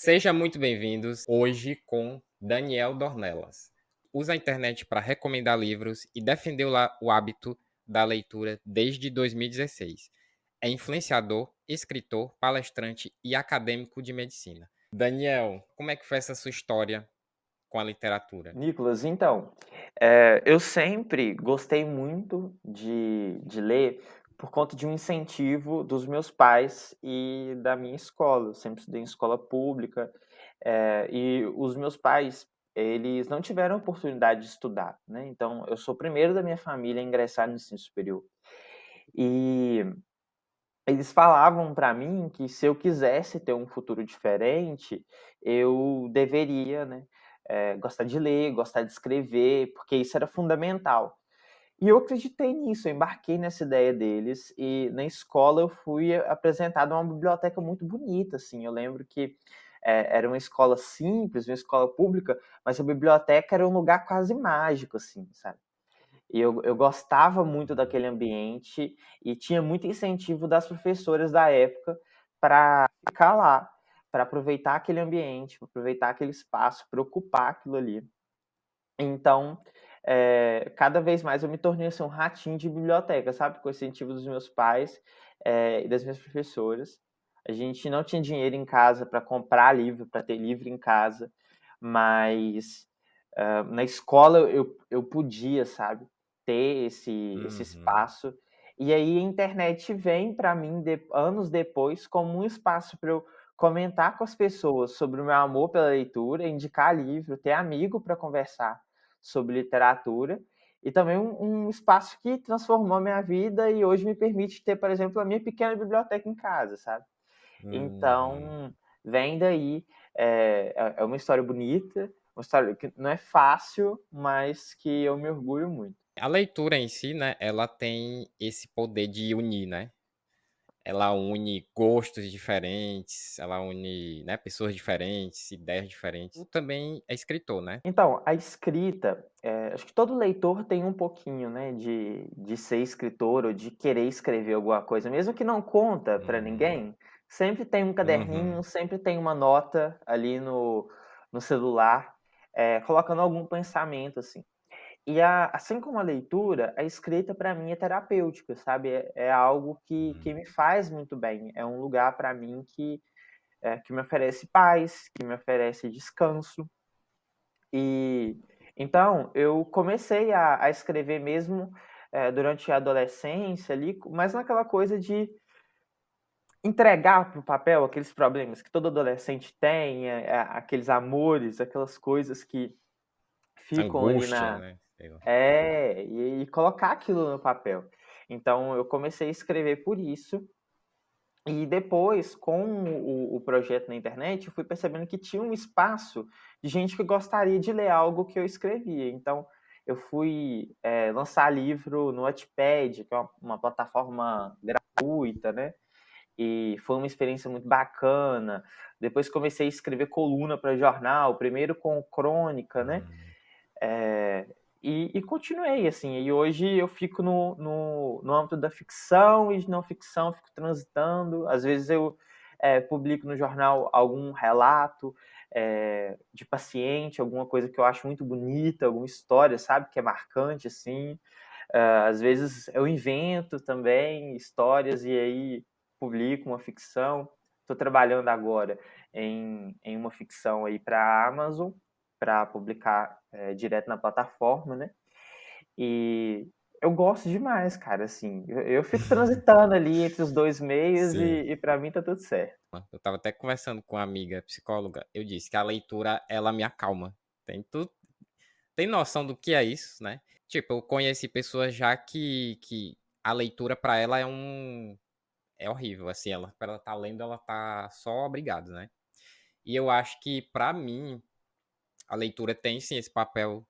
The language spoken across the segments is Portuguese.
Seja muito bem-vindos hoje com Daniel Dornelas. Usa a internet para recomendar livros e defender o hábito da leitura desde 2016. É influenciador, escritor, palestrante e acadêmico de medicina. Daniel, como é que foi essa sua história com a literatura? Nicolas, então, eu sempre gostei muito de ler por conta de um incentivo dos meus pais e da minha escola. Eu sempre estudei em escola pública, e os meus pais, eles não tiveram oportunidade de estudar, né, então eu sou o primeiro da minha família a ingressar no ensino superior. E eles falavam para mim que se eu quisesse ter um futuro diferente, eu deveria, né, gostar de ler, gostar de escrever, porque isso era fundamental. E eu acreditei nisso, eu embarquei nessa ideia deles e na escola eu fui apresentado a uma biblioteca muito bonita, assim. Eu lembro que, era uma escola simples, uma escola pública, mas a biblioteca era um lugar quase mágico, assim, sabe. E eu gostava muito daquele ambiente e tinha muito incentivo das professoras da época para ficar lá, para aproveitar aquele ambiente, pra aproveitar aquele espaço, para ocupar aquilo ali. Então, cada vez mais eu me tornei, assim, um ratinho de biblioteca, sabe, com o incentivo dos meus pais, e das minhas professoras. A gente não tinha dinheiro em casa para comprar livro, para ter livro em casa, mas, na escola eu podia, sabe, ter esse Uhum. espaço. E aí a internet vem para mim anos depois como um espaço para eu comentar com as pessoas sobre o meu amor pela leitura, indicar livro, ter amigo para conversar sobre literatura, e também um espaço que transformou a minha vida e hoje me permite ter, por exemplo, a minha pequena biblioteca em casa, sabe. Uhum. Então, vem daí, é uma história bonita, uma história que não é fácil, mas que eu me orgulho muito. A leitura em si, né, ela tem esse poder de unir, né? Ela une gostos diferentes, ela une, né, pessoas diferentes, ideias diferentes. Tu também é escritor, né? Então, a escrita, acho que todo leitor tem um pouquinho, né, de ser escritor ou de querer escrever alguma coisa, mesmo que não conta para Uhum, ninguém, sempre tem um caderninho, uhum, sempre tem uma nota ali no celular, colocando algum pensamento, assim. E assim como a leitura, a escrita para mim é terapêutica, sabe, é algo que me uhum, faz muito bem, é um lugar para mim que me oferece paz, que me oferece descanso. E então eu comecei a escrever mesmo, durante a adolescência ali, mas naquela coisa de entregar para o papel aqueles problemas que todo adolescente tem, aqueles amores, aquelas coisas que ficam ali angústia, na né, sei lá. e colocar aquilo no papel. Então eu comecei a escrever por isso, e depois, com o projeto na internet, eu fui percebendo que tinha um espaço de gente que gostaria de ler algo que eu escrevia. Então, eu fui, lançar livro no Wattpad, que é uma plataforma gratuita, né, e foi uma experiência muito bacana. Depois comecei a escrever coluna para jornal, primeiro com crônica, né, Hum, e continuei, assim, e hoje eu fico no âmbito da ficção e de não ficção, fico transitando. Às vezes eu, publico no jornal algum relato, de paciente, alguma coisa que eu acho muito bonita, alguma história, sabe, que é marcante, assim. Às vezes eu invento também histórias e aí publico uma ficção. Estou trabalhando agora em uma ficção aí para a Amazon, para publicar, direto na plataforma, né. E eu gosto demais, cara, assim, eu fico transitando ali entre os 2 meios sim. e pra mim tá tudo certo. Eu estava até conversando com uma amiga psicóloga, eu disse que a leitura ela me acalma. Tu tem noção do que é isso, né? Tipo, eu conheci pessoas já que a leitura para ela é horrível, assim, ela pra ela tá lendo, ela tá só obrigado, né? E eu acho que para mim a leitura tem sim esse papel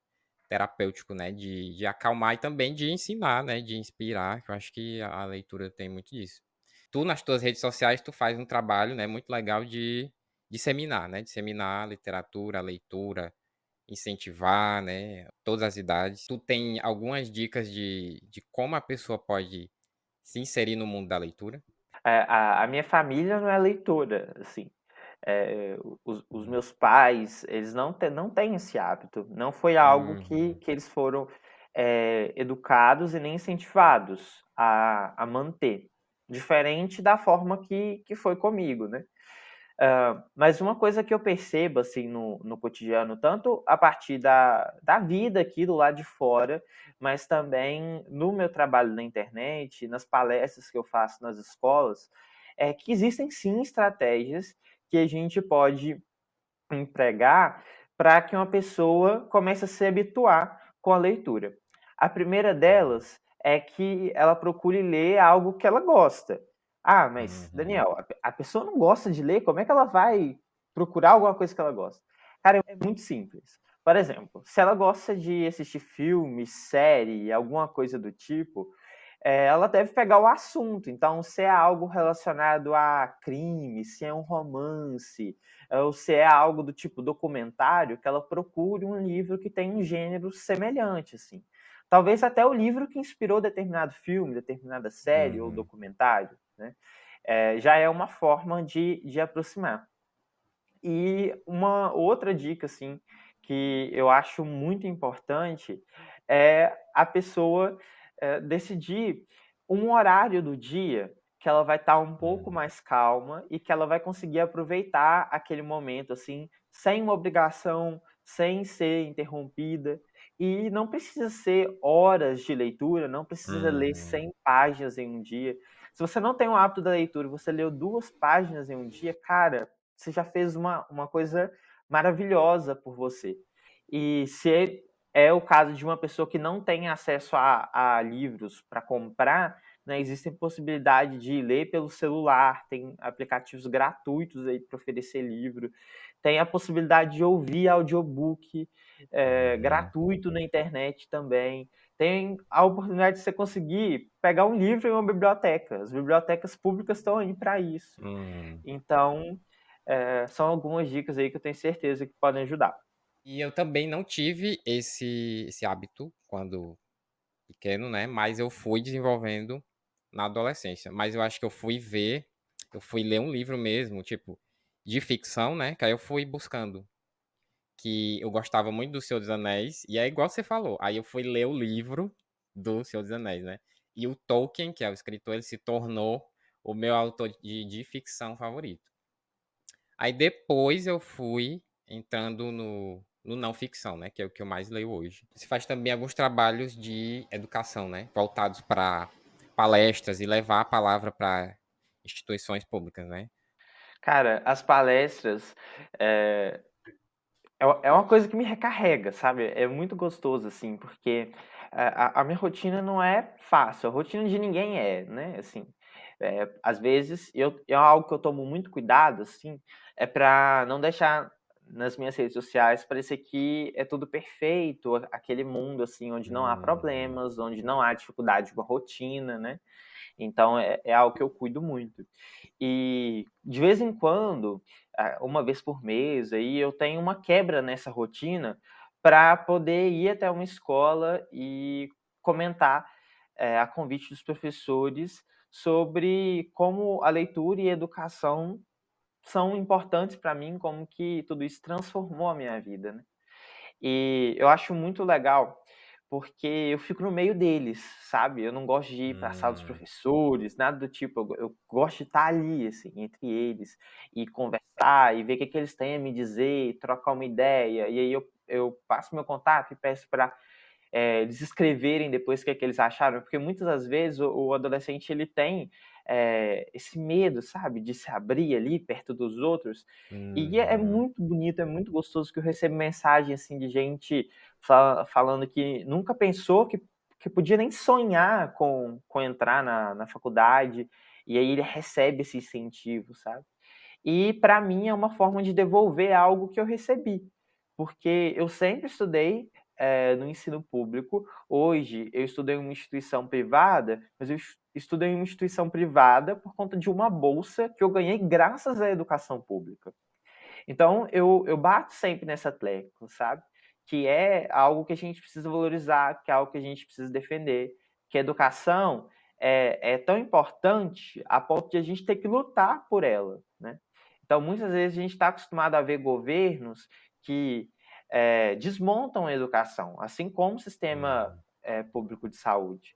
terapêutico, né, de acalmar e também de ensinar, né, de inspirar, que eu acho que a leitura tem muito disso. Tu, nas tuas redes sociais, tu faz um trabalho, né, muito legal de disseminar, né, disseminar a literatura, a leitura, incentivar, né, todas as idades. Tu tem algumas dicas de como a pessoa pode se inserir no mundo da leitura? A minha família não é leitora, assim, Os meus pais, eles não têm esse hábito. Não foi algo Uhum. que eles foram educados e nem incentivados a manter. Diferente da forma que foi comigo, né? Mas uma coisa que eu percebo assim no cotidiano, tanto a partir da vida aqui do lado de fora, mas também no meu trabalho na internet, nas palestras que eu faço nas escolas, é que existem sim estratégias que a gente pode empregar para que uma pessoa comece a se habituar com a leitura. A primeira delas é que ela procure ler algo que ela gosta. Ah, mas Uhum. Daniel, a pessoa não gosta de ler, como é que ela vai procurar alguma coisa que ela gosta? Cara, é muito simples. Por exemplo, se ela gosta de assistir filme, série, alguma coisa do tipo, ela deve pegar o assunto. Então, se é algo relacionado a crime, se é um romance, ou se é algo do tipo documentário, que ela procure um livro que tem um gênero semelhante, assim. Talvez até o livro que inspirou determinado filme, determinada série ou Uhum. documentário, né? Já é uma forma de aproximar. E uma outra dica, assim, que eu acho muito importante é a pessoa decidir um horário do dia que ela vai estar um pouco Uhum. mais calma e que ela vai conseguir aproveitar aquele momento, assim, sem uma obrigação, sem ser interrompida. E não precisa ser horas de leitura, não precisa ler Uhum. 100 páginas em um dia. Se você não tem o hábito da leitura, você leu 2 páginas em um dia, cara, você já fez uma coisa maravilhosa por você. E se é o caso de uma pessoa que não tem acesso a livros para comprar, né, existem possibilidade de ler pelo celular, tem aplicativos gratuitos aí para oferecer livro, tem a possibilidade de ouvir audiobook Uhum. gratuito na internet também. Tem a oportunidade de você conseguir pegar um livro em uma biblioteca. As bibliotecas públicas estão aí para isso. Uhum. Então, são algumas dicas aí que eu tenho certeza que podem ajudar. E eu também não tive esse hábito quando pequeno, né, mas eu fui desenvolvendo na adolescência. Mas eu acho que eu fui ler um livro mesmo, tipo, de ficção, né, que aí eu fui buscando, que eu gostava muito do Senhor dos Anéis, e é igual você falou, aí eu fui ler o livro do Senhor dos Anéis, né, e o Tolkien, que é o escritor, ele se tornou o meu autor de ficção favorito. Aí depois eu fui entrando no não ficção, né, que é o que eu mais leio hoje. Se faz também alguns trabalhos de educação, né, voltados para palestras e levar a palavra para instituições públicas, né. Cara, as palestras é, é uma coisa que me recarrega, sabe? É muito gostoso, assim, porque a minha rotina não é fácil, a rotina de ninguém é, né? Assim, às vezes, é algo que eu tomo muito cuidado, assim, é para não deixar nas minhas redes sociais parecer que é tudo perfeito, aquele mundo, assim, onde não há Uhum, problemas, onde não há dificuldade com a rotina, né? Então é algo que eu cuido muito. E de vez em quando, uma vez por mês, aí eu tenho uma quebra nessa rotina para poder ir até uma escola e comentar, a convite dos professores sobre como a leitura e a educação são importantes para mim, como que tudo isso transformou a minha vida, né. E eu acho muito legal, porque eu fico no meio deles, sabe. Eu não gosto de ir para a sala dos hum, professores, nada do tipo, eu gosto de estar ali, assim, entre eles, e conversar, e ver o que que eles têm a me dizer, trocar uma ideia, e aí eu passo meu contato e peço para eles escreverem depois o que é que eles acharam, porque muitas das vezes o adolescente ele tem esse medo, sabe, de se abrir ali perto dos outros, e é uhum, muito bonito, é muito gostoso que eu recebo mensagem assim de gente falando que nunca pensou que podia nem sonhar com entrar na faculdade, e aí ele recebe esse incentivo, sabe. E para mim é uma forma de devolver algo que eu recebi, porque eu sempre estudei, no ensino público. Hoje eu estudo em uma instituição privada, mas eu estudo em uma instituição privada por conta de uma bolsa que eu ganhei graças à educação pública. Então eu bato sempre nessa tecla, sabe, que é algo que a gente precisa valorizar, que é algo que a gente precisa defender, que a educação é tão importante a ponto de a gente ter que lutar por ela, né. Então, muitas vezes a gente está acostumado a ver governos que desmontam a educação, assim como o sistema Uhum. público de saúde.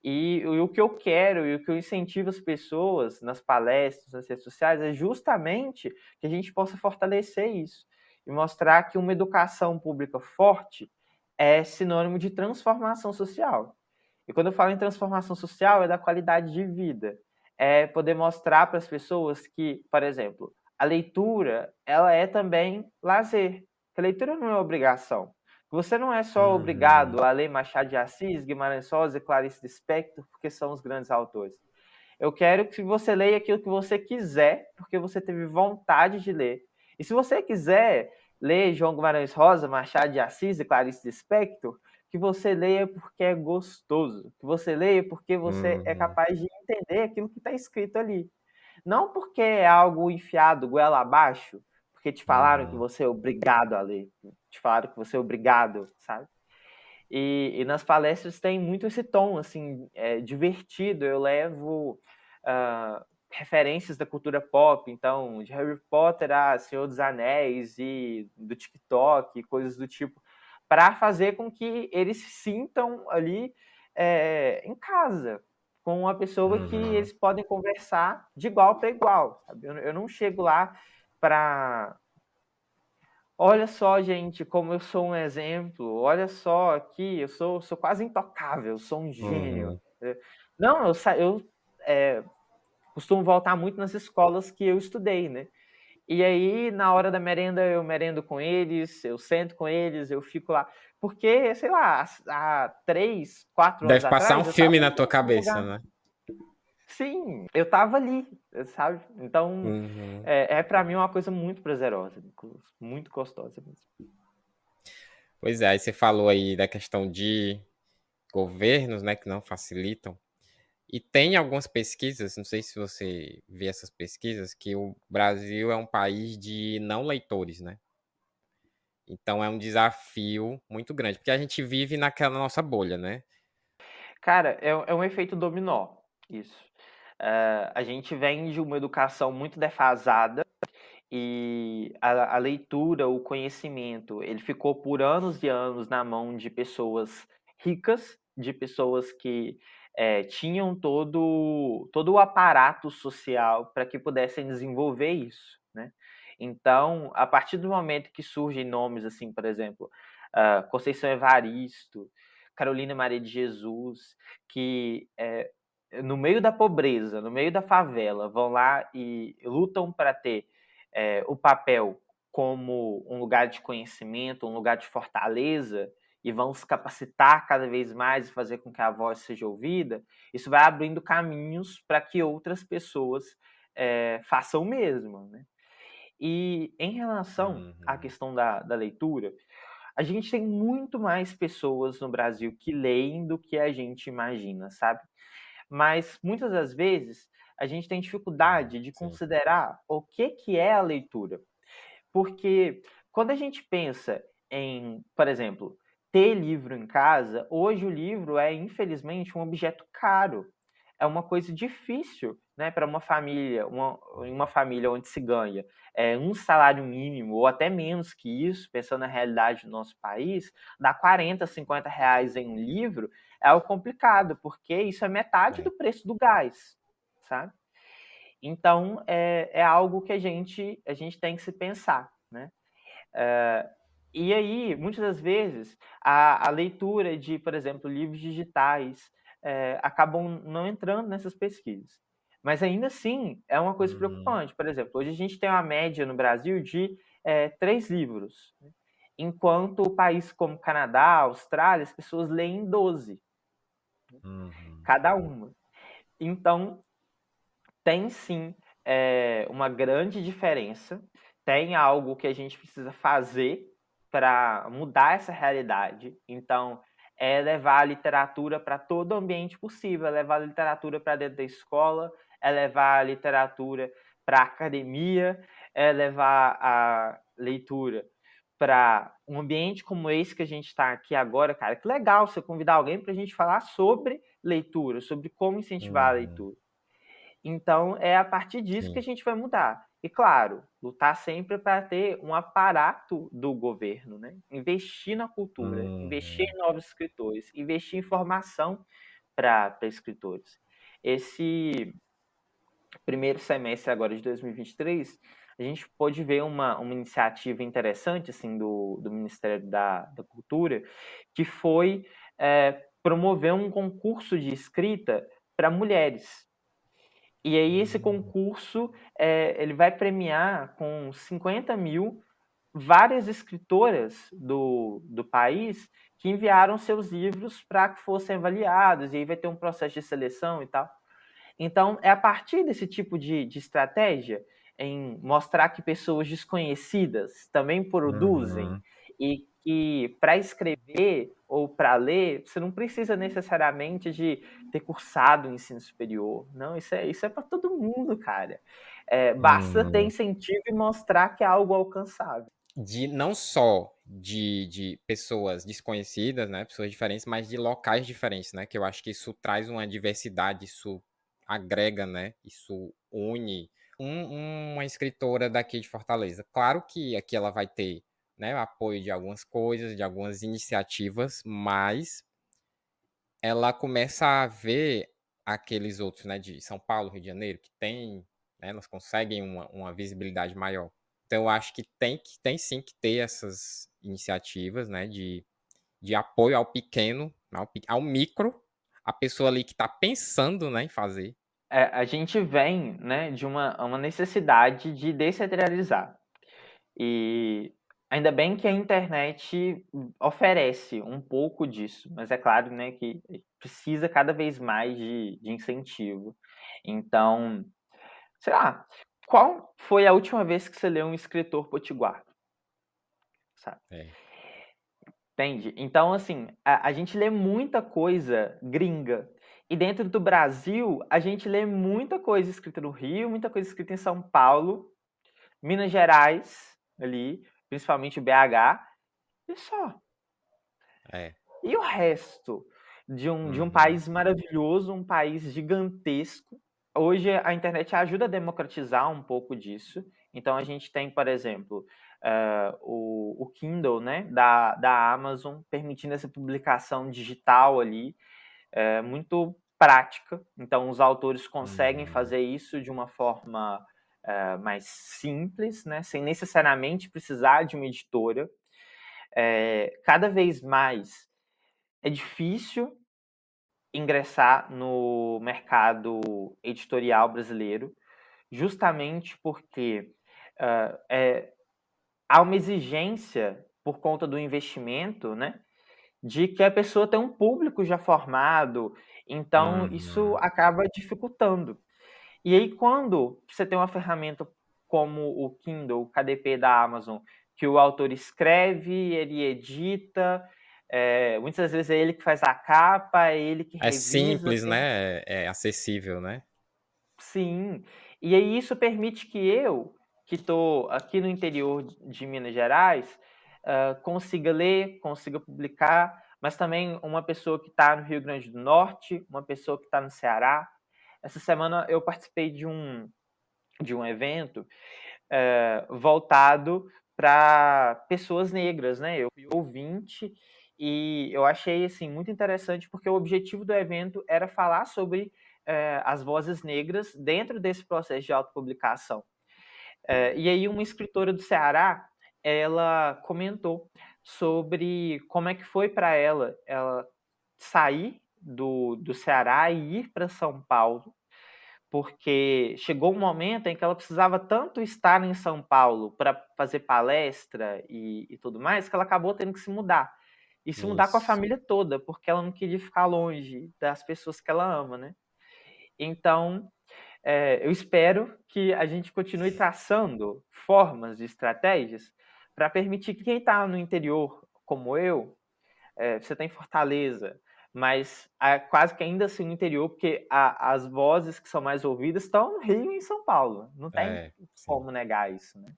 E o que eu quero e o que eu incentivo as pessoas nas palestras, nas redes sociais, é justamente que a gente possa fortalecer isso e mostrar que uma educação pública forte é sinônimo de transformação social. E quando eu falo em transformação social, é da qualidade de vida. É poder mostrar para as pessoas que, por exemplo, a leitura, ela é também lazer. Que a leitura não é obrigação. Você não é só Uhum. obrigado a ler Machado de Assis, Guimarães Rosa e Clarice Lispector, porque são os grandes autores. Eu quero que você leia aquilo que você quiser, porque você teve vontade de ler. E se você quiser ler João Guimarães Rosa, Machado de Assis e Clarice Lispector, que você leia porque é gostoso, que você leia porque você é Uhum. capaz de entender aquilo que está escrito ali. Não porque é algo enfiado goela abaixo, porque te falaram que Uhum. você é obrigado a ler, te falaram que você é obrigado, sabe? E nas palestras tem muito esse tom, assim, divertido. Eu levo referências da cultura pop, então, de Harry Potter a Senhor dos Anéis e do TikTok, coisas do tipo, para fazer com que eles se sintam ali em casa, com uma pessoa que Uhum. eles podem conversar de igual para igual, sabe? Eu não chego lá para olha só, gente, como eu sou um exemplo. Olha só aqui, eu sou quase intocável, eu sou um gênio. Uhum. Não, eu costumo voltar muito nas escolas que eu estudei, né? E aí, na hora da merenda, eu merendo com eles, eu sento com eles, eu fico lá. Porque, sei lá, há 3, 4 anos Deve passar um atrás, eu estava filme na tua no lugar. cabeça, né? Sim, eu estava ali, sabe? Então, Uhum. para mim uma coisa muito prazerosa, muito gostosa mesmo. Pois é, aí você falou aí da questão de governos, né, que não facilitam. E tem algumas pesquisas, não sei se você vê essas pesquisas, que o Brasil é um país de não leitores, né? Então é um desafio muito grande, porque a gente vive naquela nossa bolha, né? Cara, é um efeito dominó, isso. A gente vem de uma educação muito defasada e a leitura, o conhecimento, ele ficou por anos e anos na mão de pessoas ricas, de pessoas que tinham todo o aparato social para que pudessem desenvolver isso, né? Então, a partir do momento que surgem nomes assim, por exemplo, Conceição Evaristo, Carolina Maria de Jesus, que no meio da pobreza, no meio da favela, vão lá e lutam para ter o papel como um lugar de conhecimento, um lugar de fortaleza, e vão se capacitar cada vez mais e fazer com que a voz seja ouvida, isso vai abrindo caminhos para que outras pessoas façam o mesmo, né? E em relação à Uhum. questão da leitura, a gente tem muito mais pessoas no Brasil que leem do que a gente imagina, sabe? Mas muitas das vezes a gente tem dificuldade de Sim. considerar o que é a leitura. Porque quando a gente pensa em, por exemplo, ter livro em casa, hoje o livro é, infelizmente, um objeto caro. É uma coisa difícil, né, para uma família, em uma família onde se ganha um salário mínimo ou até menos que isso, pensando na realidade do nosso país, dar 40, 50 reais em um livro é algo complicado, porque isso é metade É. do preço do gás, sabe? Então, é algo que a gente tem que se pensar, né? E aí, muitas das vezes, a leitura de, por exemplo, livros digitais acabam não entrando nessas pesquisas. Mas ainda assim, é uma coisa Uhum. preocupante. Por exemplo, hoje a gente tem uma média no Brasil de 3 livros, né? Enquanto países como Canadá, Austrália, as pessoas leem 12, Uhum. cada uma. Então, tem sim uma grande diferença, tem algo que a gente precisa fazer para mudar essa realidade. Então, é levar a literatura para todo ambiente possível, é levar a literatura para dentro da escola, é levar a literatura para a academia, é levar a leitura para um ambiente como esse que a gente está aqui agora, cara. Que legal você convidar alguém para a gente falar sobre leitura, sobre como incentivar a Uhum. leitura. Então, é a partir disso que a Sim. gente vai mudar. E, claro, lutar sempre para ter um aparato do governo, né? Investir na cultura, investir Uhum. em novos escritores, investir em formação para escritores. Esse primeiro semestre agora de 2023, a gente pôde ver uma iniciativa interessante assim, do Ministério da Cultura, que foi promover um concurso de escrita para mulheres. E aí esse concurso ele vai premiar com 50 mil várias escritoras do país que enviaram seus livros para que fossem avaliados, e aí vai ter um processo de seleção e tal. Então, é a partir desse tipo de estratégia, em mostrar que pessoas desconhecidas também produzem Uhum. e que para escrever ou para ler, você não precisa necessariamente de ter cursado o ensino superior. Não, isso é para todo mundo, cara. Basta ter Uhum. incentivo e mostrar que é algo alcançável. Não só de pessoas desconhecidas, né, pessoas diferentes, mas de locais diferentes, né, que eu acho que isso traz uma diversidade, isso agrega, né, isso une. Uma escritora daqui de Fortaleza, claro que aqui ela vai ter, né, apoio de algumas coisas, de algumas iniciativas, mas ela começa a ver aqueles outros, né, de São Paulo, Rio de Janeiro, que tem, né, elas conseguem uma visibilidade maior. Então eu acho que tem sim que ter essas iniciativas, né, de apoio ao pequeno, ao micro, a pessoa ali que está pensando, né, em fazer. A gente vem, né, de uma necessidade de descentralizar. E ainda bem que a internet oferece um pouco disso, mas é claro, né, que precisa cada vez mais de incentivo. Então, sei lá, qual foi a última vez que você leu um escritor potiguar? Sabe? É. Entende? Então, assim, a gente lê muita coisa gringa. E dentro do Brasil, a gente lê muita coisa escrita no Rio, muita coisa escrita em São Paulo, Minas Gerais, ali, principalmente BH, e só. É. E o resto de um Uhum. país maravilhoso, um país gigantesco. Hoje a internet ajuda a democratizar um pouco disso. Então a gente tem, por exemplo, o Kindle, né, da Amazon, permitindo essa publicação digital ali, muito prática. Então os autores conseguem Uhum. fazer isso de uma forma mais simples, né, sem necessariamente precisar de uma editora. Cada vez mais é difícil ingressar no mercado editorial brasileiro, justamente porque há uma exigência por conta do investimento, né, de que a pessoa tem um público já formado, então isso Uhum. acaba dificultando. E aí, quando você tem uma ferramenta como o Kindle, o KDP da Amazon, que o autor escreve, ele edita, muitas vezes é ele que faz a capa, é ele que É revisa, simples, tem. né, é acessível, né. Sim. E aí isso permite que eu, que estou aqui no interior de Minas Gerais, consiga ler, consiga publicar, mas também uma pessoa que está no Rio Grande do Norte, uma pessoa que está no Ceará. Essa semana eu participei de um evento voltado para pessoas negras, né? Eu fui ouvinte e eu achei assim muito interessante porque o objetivo do evento era falar sobre as vozes negras dentro desse processo de autopublicação. E aí uma escritora do Ceará, ela comentou sobre como é que foi para ela sair do Ceará e ir para São Paulo, porque chegou um momento em que ela precisava tanto estar em São Paulo para fazer palestra e tudo mais, que ela acabou tendo que se mudar. E se mudar com a Isso. família toda, porque ela não queria ficar longe das pessoas que ela ama, né? Então, eu espero que a gente continue traçando formas e estratégias para permitir que quem está no interior, como eu, você está em Fortaleza, mas quase que ainda assim no interior, porque as vozes que são mais ouvidas estão no Rio e em São Paulo. Não tem É, sim. como negar isso, né?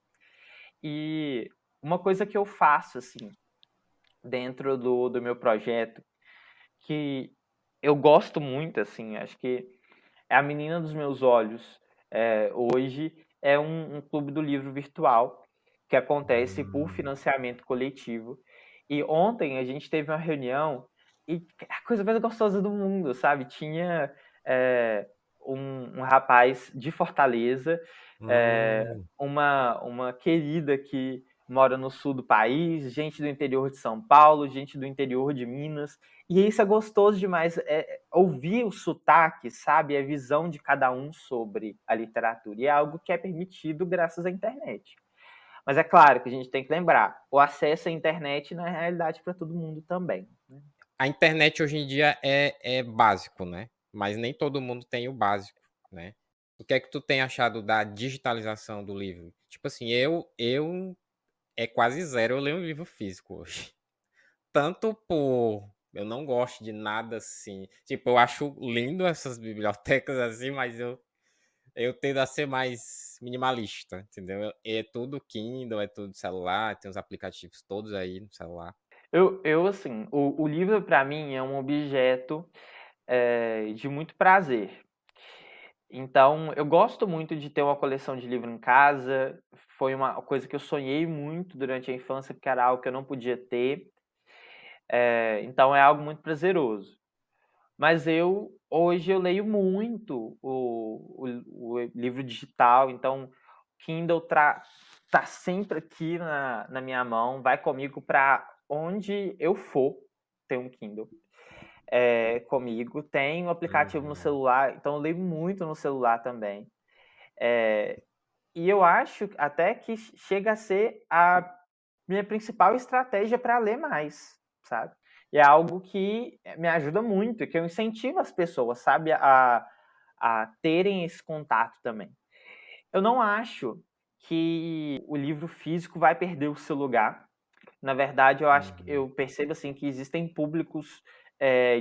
E uma coisa que eu faço, assim, dentro do meu projeto, que eu gosto muito, assim, acho que é a menina dos meus olhos hoje, é um clube do livro virtual que acontece por Hum. financiamento coletivo. E ontem a gente teve uma reunião e a coisa mais gostosa do mundo, sabe? Tinha um rapaz de Fortaleza, Hum. uma querida que mora no sul do país, gente do interior de São Paulo, gente do interior de Minas. E isso é gostoso demais, ouvir o sotaque, sabe? A visão de cada um sobre a literatura. E é algo que é permitido graças à internet. Mas é claro que a gente tem que lembrar, o acesso à internet não é realidade para todo mundo também. Né? A internet hoje em dia é básico, né? Mas nem todo mundo tem o básico, né? O que é que tu tem achado da digitalização do livro? Tipo assim, eu é quase zero eu leio um livro físico hoje. Tanto por eu não gosto de nada assim. Tipo, eu acho lindo essas bibliotecas assim, mas eu tendo a ser mais minimalista, entendeu? É tudo Kindle, é tudo celular, tem os aplicativos todos aí no celular. Eu assim, o livro para mim é um objeto de muito prazer. Então, eu gosto muito de ter uma coleção de livro em casa. Foi uma coisa que eu sonhei muito durante a infância, porque era algo que eu não podia ter. Então, é algo muito prazeroso. Mas hoje eu leio muito o livro digital, então Kindle tá sempre aqui na minha mão, vai comigo para onde eu for, tem um Kindle comigo. Tem um aplicativo no Uhum. celular, então eu leio muito no celular também. E eu acho até que chega a ser a minha principal estratégia para ler mais, sabe? E é algo que me ajuda muito, que eu incentivo as pessoas, sabe, a terem esse contato também. Eu não acho que o livro físico vai perder o seu lugar. Na verdade, Uhum. eu percebo assim que existem públicos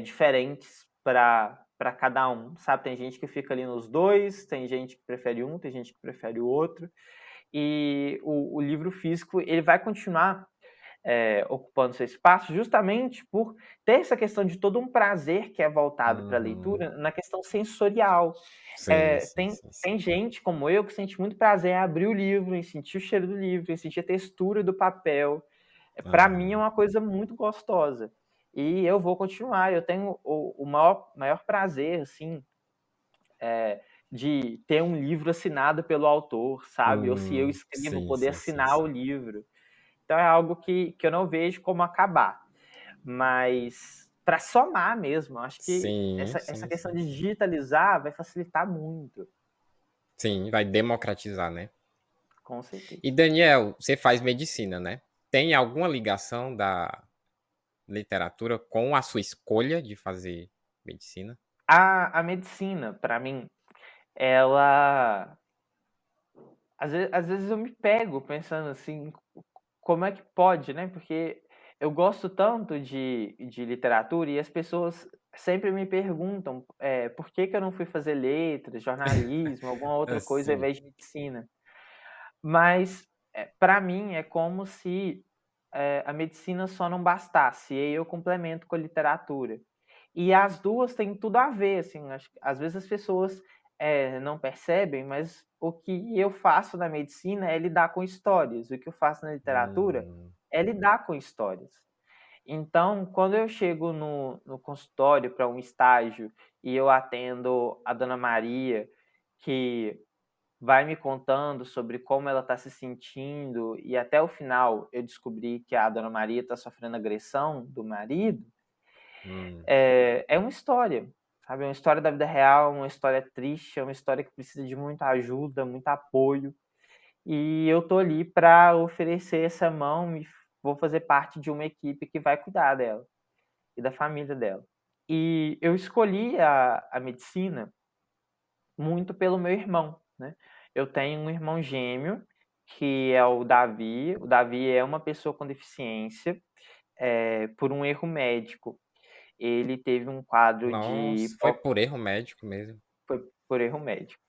diferentes para cada um, sabe? Tem gente que fica ali nos dois, tem gente que prefere um, tem gente que prefere o outro. E o livro físico ele vai continuar ocupando seu espaço justamente por ter essa questão de todo um prazer que é voltado para a Uhum. leitura na questão sensorial. Sim, sim, sim, sim. Tem gente como eu que sente muito prazer em abrir o livro, em sentir o cheiro do livro, em sentir a textura do papel. Para mim é Aham. uma coisa muito gostosa. E eu vou continuar. Eu tenho o maior prazer, assim, de ter um livro assinado pelo autor, sabe? Ou se eu escrevo, Sim, poder sim, sim, assinar o sim. livro. Então é algo que eu não vejo como acabar. Mas para somar mesmo, acho que Sim, essa sim, questão sim, de sim. digitalizar vai facilitar muito, Sim, vai democratizar, né? com certeza. E Daniel, você faz medicina, né? Tem alguma ligação da literatura com a sua escolha de fazer medicina? A medicina, para mim, ela. Às vezes eu me pego pensando assim, como é que pode, né? Porque eu gosto tanto de literatura e as pessoas sempre me perguntam por que eu não fui fazer letras, jornalismo, alguma outra coisa ao Assim. invés de medicina. Mas, para mim, é como se a medicina só não bastasse, e aí eu complemento com a literatura. E as duas têm tudo a ver, assim, acho que às vezes as pessoas não percebem, mas o que eu faço na medicina é lidar com histórias, o que eu faço na literatura Uhum. é lidar com histórias. Então, quando eu chego no consultório para um estágio e eu atendo a dona Maria, que vai me contando sobre como ela está se sentindo, e até o final eu descobri que a dona Maria está sofrendo agressão do marido, Hum. é uma história, sabe? É uma história da vida real, uma história triste, é uma história que precisa de muita ajuda, muito apoio. E eu tô ali para oferecer essa mão e vou fazer parte de uma equipe que vai cuidar dela e da família dela. E eu escolhi a medicina muito pelo meu irmão, né? Eu tenho um irmão gêmeo, que é o Davi. O Davi é uma pessoa com deficiência, por um erro médico. Ele teve um quadro de Nossa, foi por erro médico mesmo. foi por erro médico.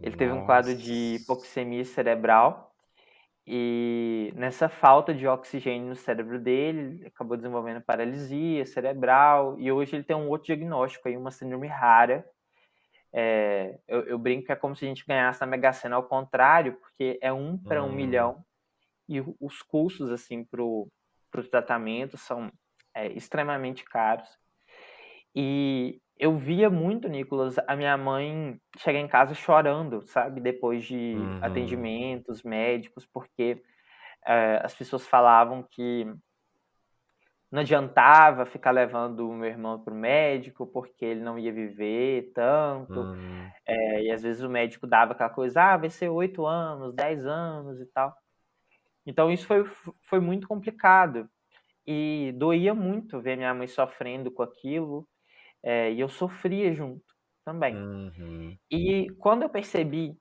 Ele teve um quadro de Nossa. hipoxemia cerebral e nessa falta de oxigênio no cérebro dele, ele acabou desenvolvendo paralisia cerebral e hoje ele tem um outro diagnóstico aí, uma síndrome rara, eu brinco que é como se a gente ganhasse na Mega Sena ao contrário, porque é 1 para 1 milhão, e os custos, assim, pro tratamento são extremamente caros. E eu via muito, Nicolas, a minha mãe chegar em casa chorando, sabe, depois de Uhum. atendimentos médicos, porque as pessoas falavam que não adiantava ficar levando o meu irmão para o médico, porque ele não ia viver tanto. Uhum. E às vezes o médico dava aquela coisa, vai ser 8 anos, 10 anos e tal. Então isso foi muito complicado. E doía muito ver minha mãe sofrendo com aquilo, e eu sofria junto também. Uhum. E quando eu percebi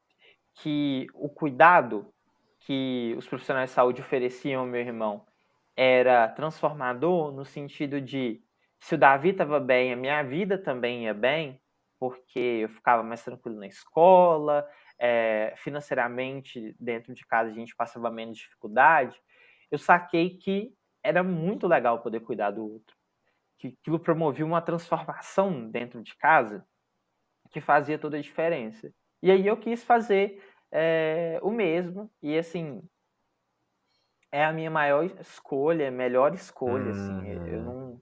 que o cuidado que os profissionais de saúde ofereciam ao meu irmão era transformador, no sentido de, se o Davi estava bem, a minha vida também ia bem, porque eu ficava mais tranquilo na escola, financeiramente, dentro de casa, a gente passava menos dificuldade. Eu saquei que era muito legal poder cuidar do outro, que aquilo promovia uma transformação dentro de casa que fazia toda a diferença. E aí eu quis fazer o mesmo, e assim, é a minha maior escolha, melhor escolha, assim, Uhum.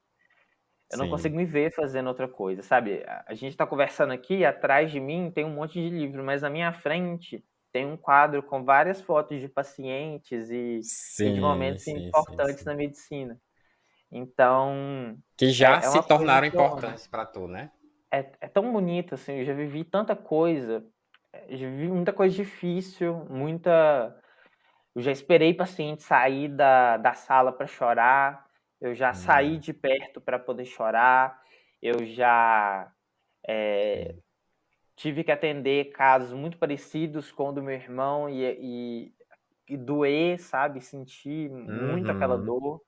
eu não Sim. consigo me ver fazendo outra coisa, sabe? A gente tá conversando aqui, atrás de mim tem um monte de livro, mas na minha frente tem um quadro com várias fotos de pacientes e de Sim, momentos sim, sim, importantes sim. na medicina. Então, Que já é se uma coisa tornaram que eu amo. importantes pra tu, né? É tão bonito, assim, eu já vivi tanta coisa, já vivi muita coisa difícil, muita. Eu já esperei paciente sair da sala para chorar, eu já saí Hum, de perto para poder chorar, eu já sim. tive que atender casos muito parecidos com o do meu irmão e doer, sabe, sentir muito aquela Uhum. dor.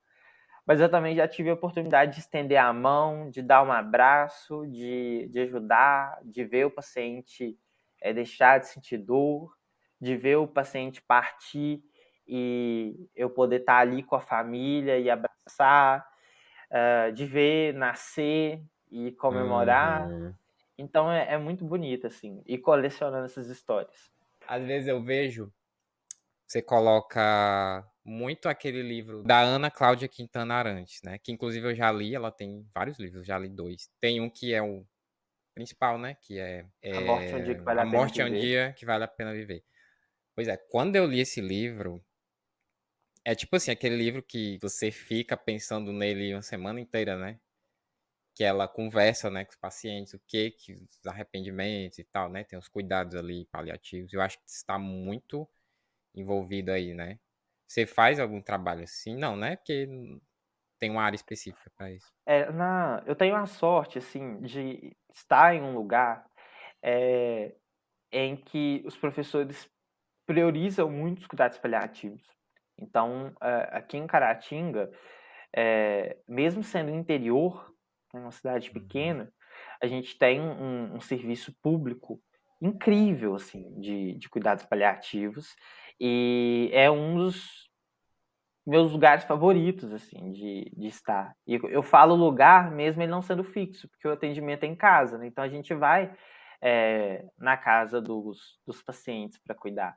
Mas eu também já tive a oportunidade de estender a mão, de dar um abraço, de ajudar, de ver o paciente deixar de sentir dor, de ver o paciente partir e eu poder estar ali com a família e abraçar, de ver nascer e comemorar. Uhum. Então é muito bonito, assim, ir colecionando essas histórias. Às vezes eu vejo, você coloca muito aquele livro da Ana Cláudia Quintana Arantes, né? Que inclusive eu já li, ela tem vários livros, já li dois. Tem um que é o principal, né? Que é, A morte é um dia que vale A a pena Morte é um viver. Dia que Vale a Pena Viver. Pois é, quando eu li esse livro, é tipo assim, aquele livro que você fica pensando nele uma semana inteira, né? Que ela conversa, né, com os pacientes, que os arrependimentos e tal, né? Tem os cuidados ali paliativos. Eu acho que está muito envolvido aí, né? Você faz algum trabalho assim? Não, né? Porque tem uma área específica para isso. Eu tenho a sorte, assim, de estar em um lugar eh, em que os professores priorizam muito os cuidados paliativos. Então, aqui em Caratinga, mesmo sendo interior, né, uma cidade Uhum. pequena, a gente tem um serviço público incrível, assim, de cuidados paliativos, e é um dos meus lugares favoritos, assim, de estar. E eu falo lugar mesmo ele não sendo fixo, porque o atendimento é em casa, né? Então a gente vai na casa dos pacientes para cuidar.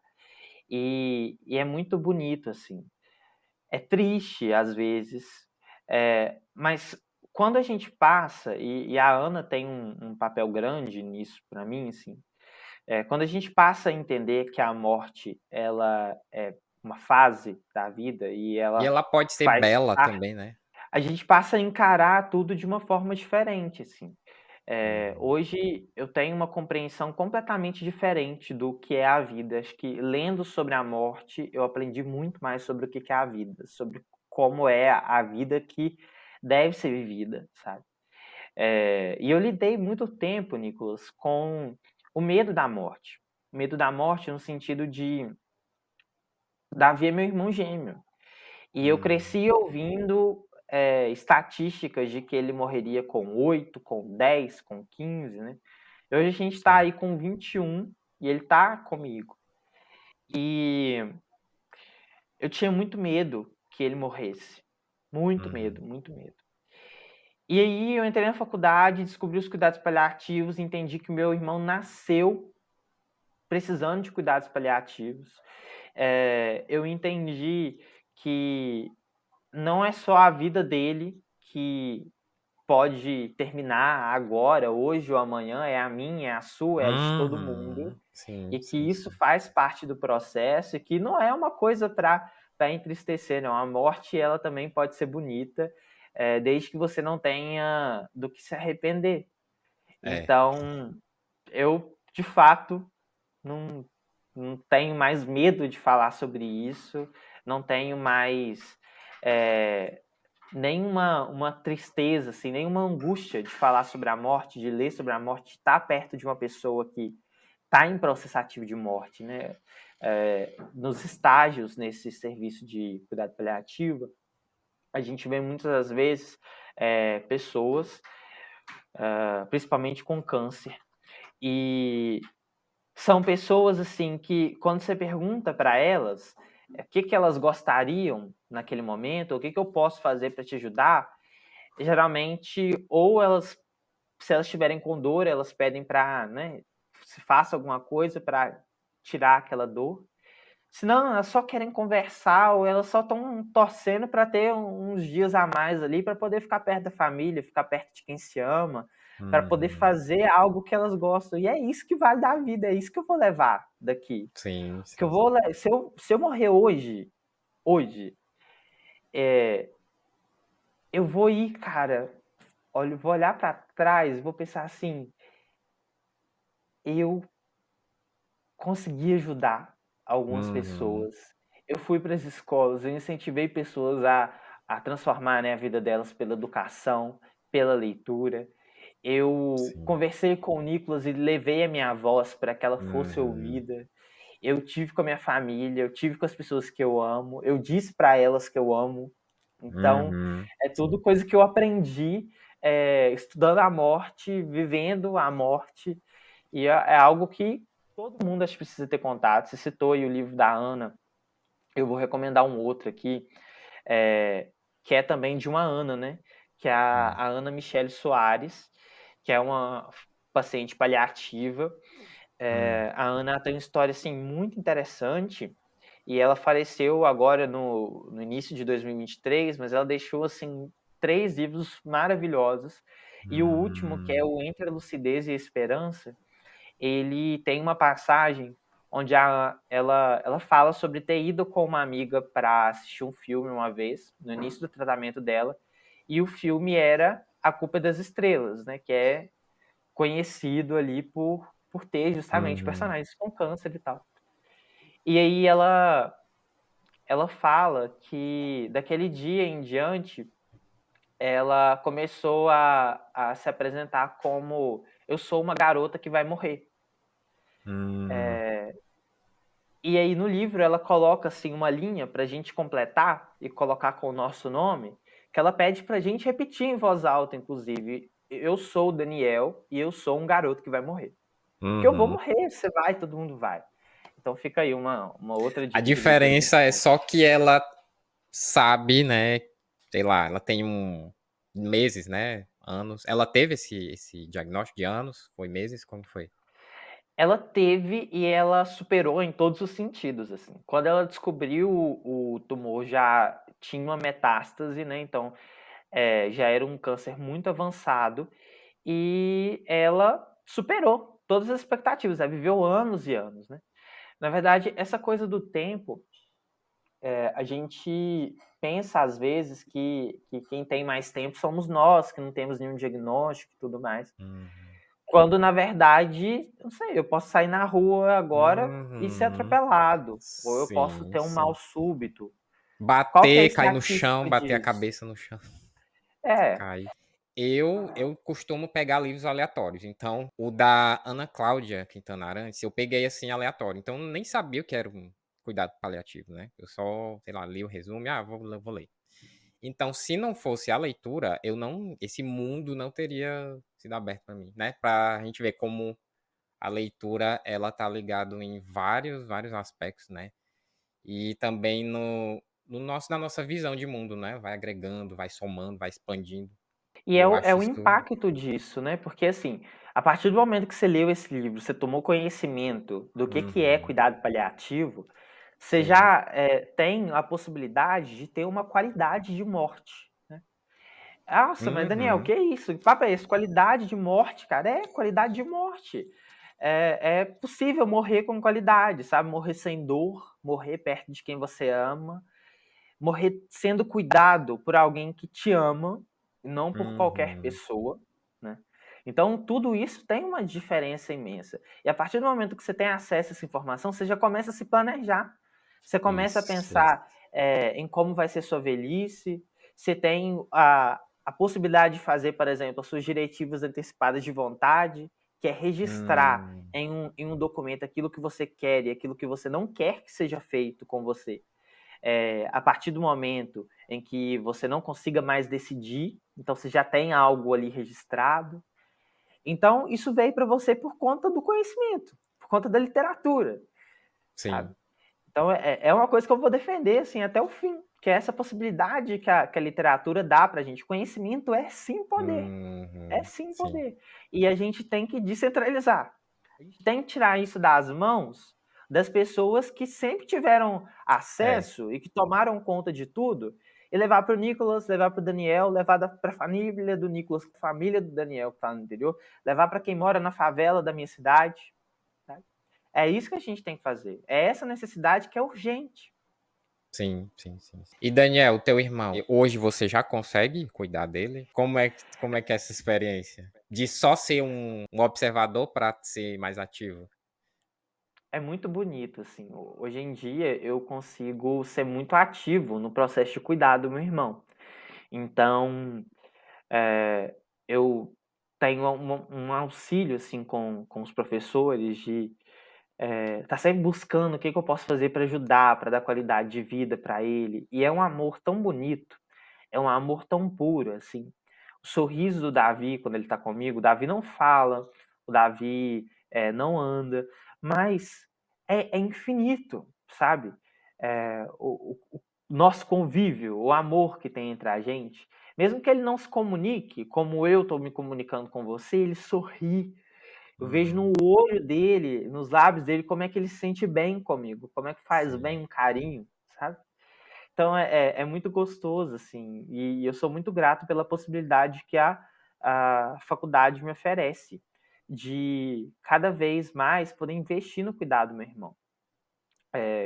E é muito bonito, assim. É triste, às vezes, mas quando a gente passa, e a Ana tem um papel grande nisso para mim, assim, quando a gente passa a entender que a morte ela é uma fase da vida e E ela ela pode ser faz bela parte, também, né? a gente passa a encarar tudo de uma forma diferente, assim. Uhum. Hoje eu tenho uma compreensão completamente diferente do que é a vida. Acho que lendo sobre a morte, eu aprendi muito mais sobre o que é a vida, sobre como é a vida que deve ser vivida, sabe? E eu lidei muito tempo, Nicolas, com o medo da morte. O medo da morte no sentido de Davi é meu irmão gêmeo. E eu Uhum. cresci ouvindo estatísticas de que ele morreria com 8, com 10, com 15, né? Hoje a gente está Sim. aí com 21 e ele está comigo. E eu tinha muito medo que ele morresse. Muito Uhum. medo, muito medo. E aí eu entrei na faculdade, descobri os cuidados paliativos, entendi que o meu irmão nasceu precisando de cuidados paliativos. Eu entendi que não é só a vida dele que pode terminar agora, hoje ou amanhã, é a minha, é a sua, é a de todo mundo, Sim, e que sim, isso sim. faz parte do processo e que não é uma coisa para entristecer, não. A morte, ela também pode ser bonita, desde que você não tenha do que se arrepender. É. Então, eu, de fato, não, não tenho mais medo de falar sobre isso, não tenho mais nenhuma uma tristeza, assim, nenhuma angústia de falar sobre a morte, de ler sobre a morte, de estar perto de uma pessoa que está em processo ativo de morte, né? Nos estágios nesse serviço de cuidado paliativo, a gente vê muitas das vezes pessoas, principalmente com câncer, e são pessoas assim que quando você pergunta para elas o que elas gostariam naquele momento, o que eu posso fazer para te ajudar, geralmente ou elas, se elas estiverem com dor, elas pedem para, né, se faça alguma coisa para tirar aquela dor. Se não, elas só querem conversar ou elas só estão torcendo para ter uns dias a mais ali para poder ficar perto da família, ficar perto de quem se ama, para poder Uhum. fazer algo que elas gostam. E é isso que vale da vida, é isso que eu vou levar daqui. Sim, Que eu sim. vou, se eu morrer hoje, eu vou ir, cara, olha, vou olhar para trás, vou pensar assim, eu consegui ajudar algumas Uhum. pessoas. Eu fui para as escolas, eu incentivei pessoas a transformar, né, a vida delas pela educação, pela leitura. Eu Sim. conversei com o Nicolas e levei a minha voz para que ela fosse Uhum. ouvida. Eu tive com a minha família, eu tive com as pessoas que eu amo, eu disse para elas que eu amo. Então, Uhum. é tudo Sim. coisa que eu aprendi estudando a morte, vivendo a morte, e é algo que todo mundo acho que precisa ter contato. Você citou aí o livro da Ana, eu vou recomendar um outro aqui, que é também de uma Ana, né? Que é Hum. a Ana Michele Soares, que é uma paciente paliativa. Hum. A Ana tem uma história assim, muito interessante, e ela faleceu agora no início de 2023, mas ela deixou assim 3 livros maravilhosos. E o último, que é Hum. o Entre a Lucidez e a Esperança, ele tem uma passagem onde ela fala sobre ter ido com uma amiga para assistir um filme uma vez, no início do tratamento dela, e o filme era A Culpa das Estrelas, né, que é conhecido ali por ter justamente Uhum. personagens com câncer e tal. E aí ela fala que daquele dia em diante ela começou a se apresentar como eu sou uma garota que vai morrer. Hum. E aí no livro ela coloca assim uma linha para a gente completar e colocar com o nosso nome, que ela pede para a gente repetir em voz alta, inclusive. Eu sou o Daniel e eu sou um garoto que vai morrer. Porque eu vou Uhum. morrer, você vai, todo mundo vai. Então fica aí uma outra A dica de leitura muito diferença é boa. só que ela sabe, né? Sei lá, ela tem meses, né? Anos. Ela teve esse diagnóstico de anos? Foi meses? Como foi? Ela teve e ela superou em todos os sentidos, assim. Quando ela descobriu o tumor já tinha uma metástase, né, então, já era um câncer muito avançado, e ela superou todas as expectativas, ela viveu anos e anos, né. Na verdade, essa coisa do tempo, a gente pensa às vezes que quem tem mais tempo somos nós, que não temos nenhum diagnóstico e tudo mais. Uhum. Quando na verdade, não sei, eu posso sair na rua agora e ser Uhum. atropelado, ou eu posso Sim, ter um mal sim. súbito. Qual que é a Bater, cair no chão, estatística bater a disso? cabeça no chão, É, cair. Eu costumo pegar livros aleatórios. Então, o da Ana Cláudia Quintana Arantes, eu peguei assim aleatório. Então, eu nem sabia o que era um cuidado paliativo, né? Eu só, sei lá, li o resumo, vou ler. Então, se não fosse a leitura, esse mundo não teria sido aberto para mim, né? Pra gente ver como a leitura, ela tá ligado em vários aspectos, né? E também na nossa visão de mundo, né? Vai agregando, vai somando, vai expandindo. E Eu é acho o isso. impacto disso, né? Porque, assim, a partir do momento que você leu esse livro, você tomou conhecimento do que é Uhum, cuidado paliativo, você sim. já tem a possibilidade de ter uma qualidade de morte, né? Nossa, mas Daniel, o Uhum, que é isso? Que papo é esse? Qualidade de morte, cara? É qualidade de morte. É possível morrer com qualidade, sabe? Morrer sem dor, morrer perto de quem você ama, morrer sendo cuidado por alguém que te ama, não por qualquer uhum, pessoa, né? Então, tudo isso tem uma diferença imensa. E a partir do momento que você tem acesso a essa informação, você já começa a se planejar. Você começa a isso. pensar em como vai ser sua velhice. Você tem a possibilidade de fazer, por exemplo, as suas diretivas antecipadas de vontade, que é registrar Hum, em um documento aquilo que você quer e aquilo que você não quer que seja feito com você. A partir do momento em que você não consiga mais decidir, então você já tem algo ali registrado. Então, isso veio para você por conta do conhecimento, por conta da literatura, sabe? sim. Então, é uma coisa que eu vou defender assim, até o fim, que é essa possibilidade que a literatura dá para a gente. Conhecimento é sim poder. É Uhum, sim sim. poder. E a gente tem que descentralizar. A gente tem que tirar isso das mãos das pessoas que sempre tiveram É. acesso e que tomaram conta de tudo e levar para o Nicolas, levar para o Daniel, levar para a família do Nicolas, família do Daniel que está no interior, levar para quem mora na favela da minha cidade. Tá? É isso que a gente tem que fazer. É essa necessidade que é urgente. Sim, sim, sim. E Daniel, teu irmão, hoje você já consegue cuidar dele? Como é que é essa experiência? De só ser um observador para ser mais ativo? É muito bonito, assim. Hoje em dia eu consigo ser muito ativo no processo de cuidar do meu irmão. Então, eu tenho um auxílio assim com os professores de tá sempre buscando o que eu posso fazer para ajudar, para dar qualidade de vida para ele. E é um amor tão bonito, é um amor tão puro, assim. O sorriso do Davi quando ele está comigo, o Davi não fala, o Davi não anda, mas é infinito, sabe? O nosso convívio, o amor que tem entre a gente, mesmo que ele não se comunique, como eu estou me comunicando com você, ele sorri. Eu vejo no Uhum, olho dele, nos lábios dele, como é que ele se sente bem comigo, como é que faz sim, bem um carinho, sabe? Então é muito gostoso, assim, e eu sou muito grato pela possibilidade que a faculdade me oferece de cada vez mais poder investir no cuidado do meu irmão.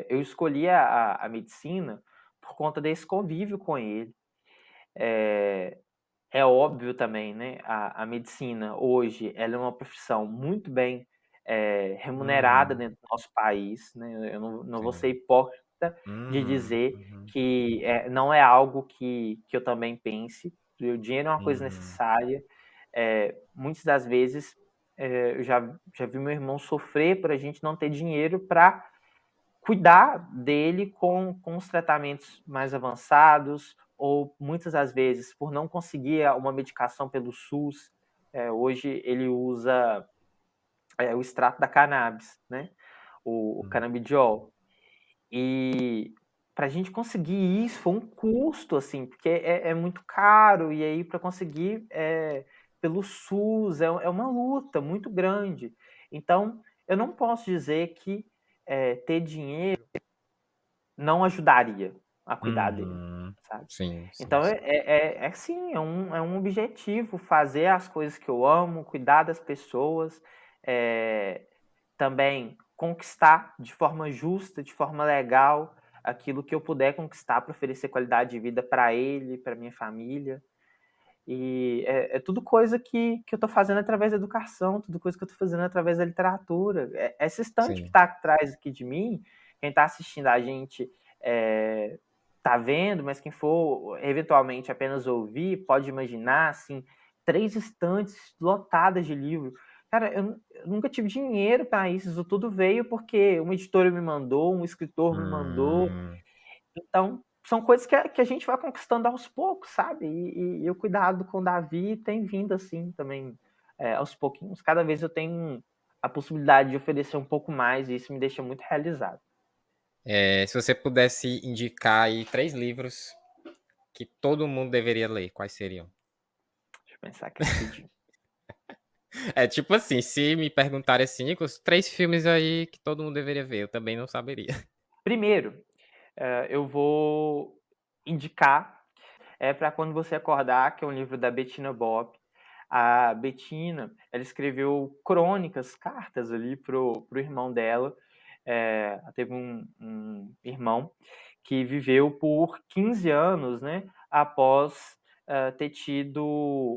Eu escolhi a medicina por conta desse convívio com ele. É óbvio também, né? A medicina hoje ela é uma profissão muito bem remunerada uhum, dentro do nosso país, né? Eu não vou ser sim, hipócrita de uhum, dizer uhum, que não é algo que eu também pense. O dinheiro é uma coisa uhum, necessária. Muitas das vezes eu já vi meu irmão sofrer por a gente não ter dinheiro para cuidar dele com os tratamentos mais avançados, ou muitas das vezes, por não conseguir uma medicação pelo SUS, hoje ele usa o extrato da cannabis, né? O uhum, canabidiol. E para a gente conseguir isso foi um custo, assim, porque é muito caro, e aí para conseguir pelo SUS é uma luta muito grande. Então, eu não posso dizer que ter dinheiro não ajudaria a cuidar dele, uhum, sabe. sim, sim, Então sim, sim, é um objetivo fazer as coisas que eu amo, cuidar das pessoas, também conquistar de forma justa, de forma legal, aquilo que eu puder conquistar para oferecer qualidade de vida para ele, para minha família. E é tudo coisa que eu estou fazendo através da educação, tudo coisa que eu estou fazendo através da literatura. Essa estante que sim, está atrás aqui de mim, quem está assistindo a gente tá vendo, mas quem for eventualmente apenas ouvir, pode imaginar, assim, 3 estantes lotadas de livro. Cara, eu nunca tive dinheiro para isso tudo veio porque uma editora me mandou, um escritor me mandou, hum, então, são coisas que a gente vai conquistando aos poucos, sabe? E o cuidado com o Davi tem vindo assim também, aos pouquinhos. Cada vez eu tenho a possibilidade de oferecer um pouco mais e isso me deixa muito realizado. Se você pudesse indicar aí 3 livros que todo mundo deveria ler, quais seriam? pensar aqui rapidinho. É tipo assim, se me perguntarem assim, Nicolas, 3 filmes aí que todo mundo deveria ver, eu também não saberia. Primeiro, eu vou indicar para Quando Você Acordar, que é um livro da Bettina Bopp. A Bettina, ela escreveu crônicas, cartas ali pro irmão dela. Ela teve um irmão que viveu por 15 anos, né, após ter tido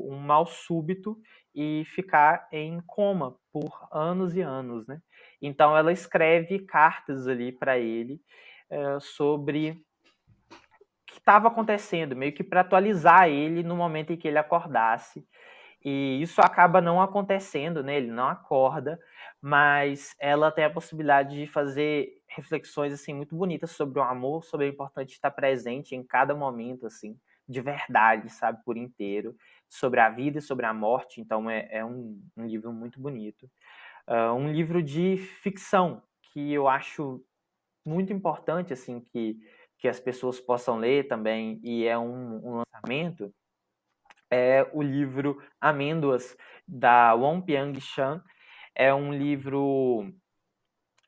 um mal súbito e ficar em coma por anos e anos, né? Então ela escreve cartas ali para ele sobre o que estava acontecendo, meio que para atualizar ele no momento em que ele acordasse. E isso acaba não acontecendo, né? Ele não acorda, mas ela tem a possibilidade de fazer reflexões assim muito bonitas sobre o amor, sobre a importância de estar presente em cada momento, assim, de verdade, sabe, por inteiro, sobre a vida e sobre a morte. Então é um livro muito bonito. Um livro de ficção que eu acho muito importante, assim, que as pessoas possam ler também, e é um lançamento, é o livro Amêndoas, da Won Byung-chan. É um livro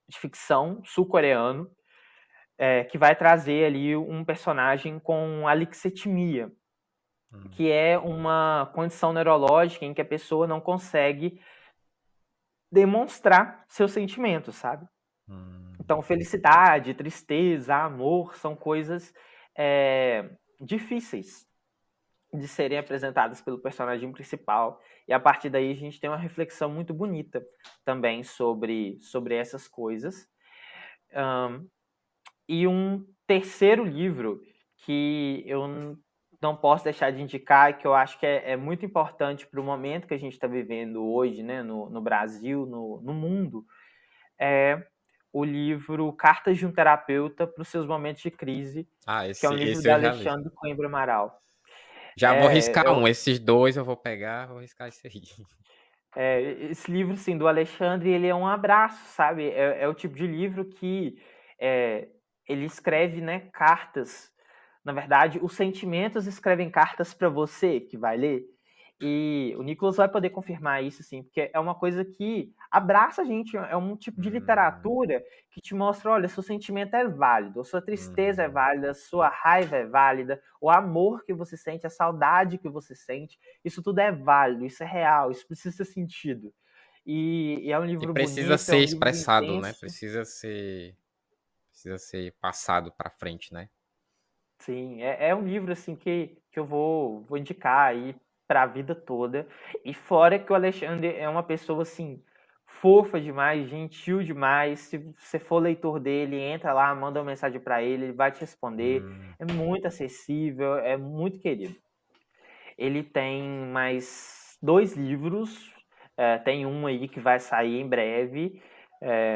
de ficção sul-coreano que vai trazer ali um personagem com alixetimia, que é uma condição neurológica em que a pessoa não consegue demonstrar seus sentimentos, sabe? Então, felicidade, tristeza, amor são coisas difíceis de serem apresentadas pelo personagem principal. E a partir daí a gente tem uma reflexão muito bonita também sobre essas coisas. E um terceiro livro que eu não posso deixar de indicar, que eu acho que é muito importante para o momento que a gente está vivendo hoje, né, no Brasil, no mundo, é o livro Cartas de um Terapeuta para os Seus Momentos de Crise, Ah, que é um livro esse da eu já li. Alexandre Coimbra Amaral. Já vou É, riscar eu, um, esses 2 eu vou pegar, vou riscar esse aí. Esse livro, assim, do Alexandre, ele é um abraço, sabe? É o tipo de livro que ele escreve, né, cartas. Na verdade, os sentimentos escrevem cartas para você que vai ler. E o Nicolas vai poder confirmar isso, assim, porque é uma coisa que abraça a gente, é um tipo de Hum, literatura que te mostra, olha, seu sentimento é válido, a sua tristeza é uhum. válida, a sua raiva é válida, o amor que você sente, a saudade que você sente, isso tudo é válido, isso é real, isso precisa ser sentido. E é um E livro precisa bonito, é ser um livro expressado, né? intenso. Precisa ser passado pra frente, né? Sim, é um livro assim que eu vou indicar aí para a vida toda. E fora que o Alexandre é uma pessoa assim fofa demais, gentil demais. Se você for leitor dele, entra lá, manda uma mensagem para ele, ele vai te responder. Hum, É muito acessível, é muito querido. Ele tem mais 2 livros, tem um aí que vai sair em breve,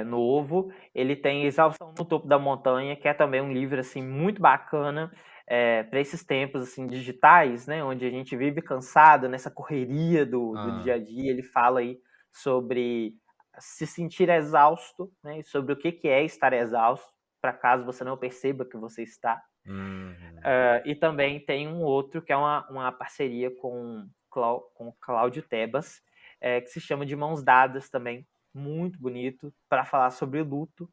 novo. Ele tem Exaustão no Topo da Montanha, que é também um livro assim muito bacana para esses tempos assim digitais, né, onde a gente vive cansado nessa correria do dia ah, a dia. Ele fala aí sobre se sentir exausto, né, e sobre o que é estar exausto, para caso você não perceba que você está. uhum. E também tem um outro que é uma parceria com Cláudio Tebas, que se chama De Mãos Dadas também, muito bonito, para falar sobre luto.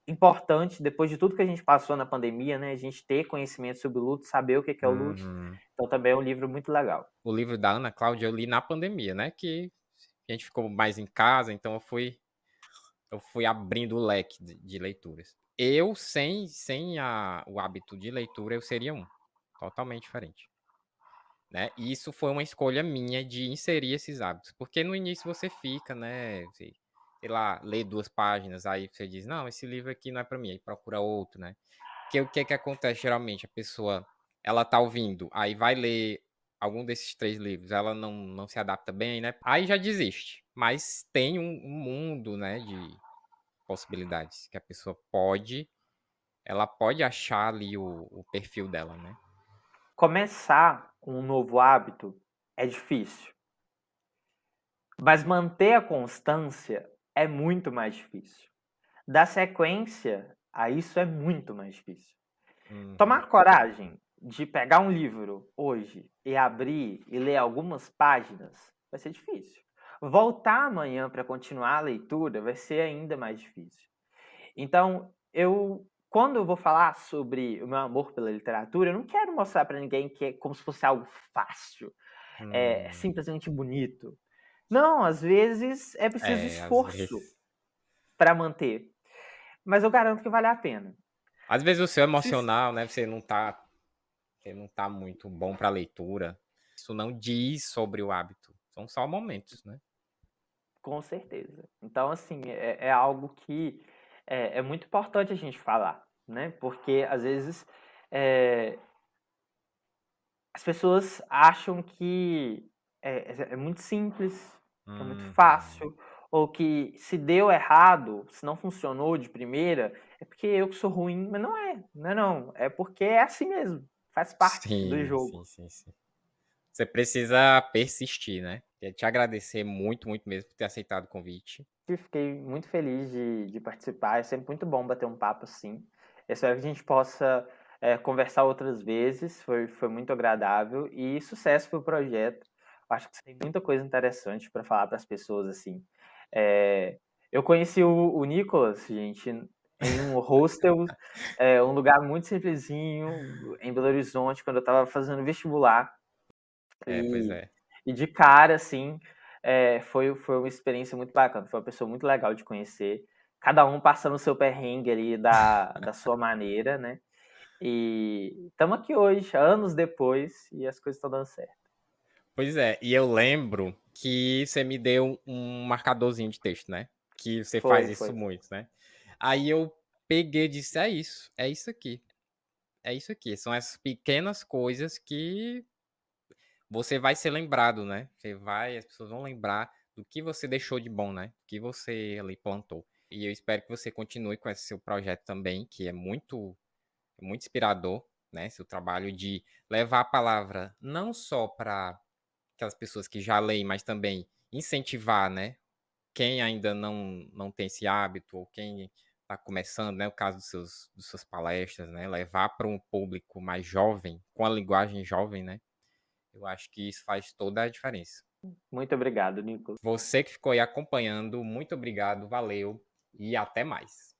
Importante, depois de tudo que a gente passou na pandemia, né, a gente ter conhecimento sobre o luto, saber o que é o luto. Uhum. Então também é um livro muito legal. O livro da Ana Cláudia eu li na pandemia, né? Que a gente ficou mais em casa, então eu fui abrindo o leque de leituras. Eu, sem o hábito de leitura, eu seria totalmente diferente. Né? E isso foi uma escolha minha de inserir esses hábitos. Porque no início você fica, né? Sei lá, lê 2 páginas, aí você diz, não, esse livro aqui não é para mim, aí procura outro, né? Porque o que é que acontece geralmente? A pessoa, ela tá ouvindo, aí vai ler algum desses 3 livros, ela não se adapta bem, né? Aí já desiste. Mas tem um mundo, né, de possibilidades que a pessoa ela pode achar ali o perfil dela, né? Começar um novo hábito é difícil, mas manter a constância é muito mais difícil. Dar sequência a isso é muito mais difícil. Uhum. Tomar coragem de pegar um livro hoje e abrir e ler algumas páginas, vai ser difícil. Voltar amanhã para continuar a leitura vai ser ainda mais difícil. Então, quando eu vou falar sobre o meu amor pela literatura, eu não quero mostrar para ninguém que é como se fosse algo fácil, Hum, simplesmente bonito. Não, às vezes é preciso às esforço vezes. para manter, mas eu garanto que vale a pena. Às vezes o seu Se emocional, né? Você não tá muito bom pra leitura. Isso não diz sobre o hábito. São só momentos, né? Com certeza. Então, assim, é algo que é muito importante a gente falar, né? Porque às vezes eh, as pessoas acham que é muito simples, que é muito Uhum. fácil, ou que se deu errado, se não funcionou de primeira, é porque eu que sou ruim, mas não é, não é não. É porque é assim mesmo, faz parte do Sim, jogo. sim, sim, sim. Você precisa persistir, né? Queria te agradecer muito, muito mesmo por ter aceitado o convite. E fiquei muito feliz de participar, é sempre muito bom bater um papo assim. Espero que a gente possa conversar outras vezes, foi muito agradável e sucesso pro projeto. Acho que você tem muita coisa interessante para falar para as pessoas assim. Eh, eu conheci o Nicolas, gente, em um hostel, um lugar muito simplesinho, em Belo Horizonte, quando eu estava fazendo vestibular. É, pois E, é. e de cara, assim, foi uma experiência muito bacana. Foi uma pessoa muito legal de conhecer. Cada um passando o seu perrengue ali da sua maneira, né? E estamos aqui hoje, anos depois, e as coisas estão dando certo. Pois é, e eu lembro que você me deu um marcadorzinho de texto, né? Que você faz Foi, isso foi. muito, né? Aí eu peguei e disse: é isso aqui, é isso aqui. São essas pequenas coisas que você vai ser lembrado, né? As pessoas vão lembrar do que você deixou de bom, né? Que você ali plantou. E eu espero que você continue com esse seu projeto também, que é muito inspirador, né? Seu trabalho de levar a palavra não só para aquelas pessoas que já leem, mas também incentivar, né? Quem ainda não tem esse hábito, ou quem está começando, né? O caso dos suas palestras, né? Levar para um público mais jovem, com a linguagem jovem, né? Eu acho que isso faz toda a diferença. Muito obrigado, Nicolas. Você que ficou aí acompanhando, muito obrigado, valeu e até mais.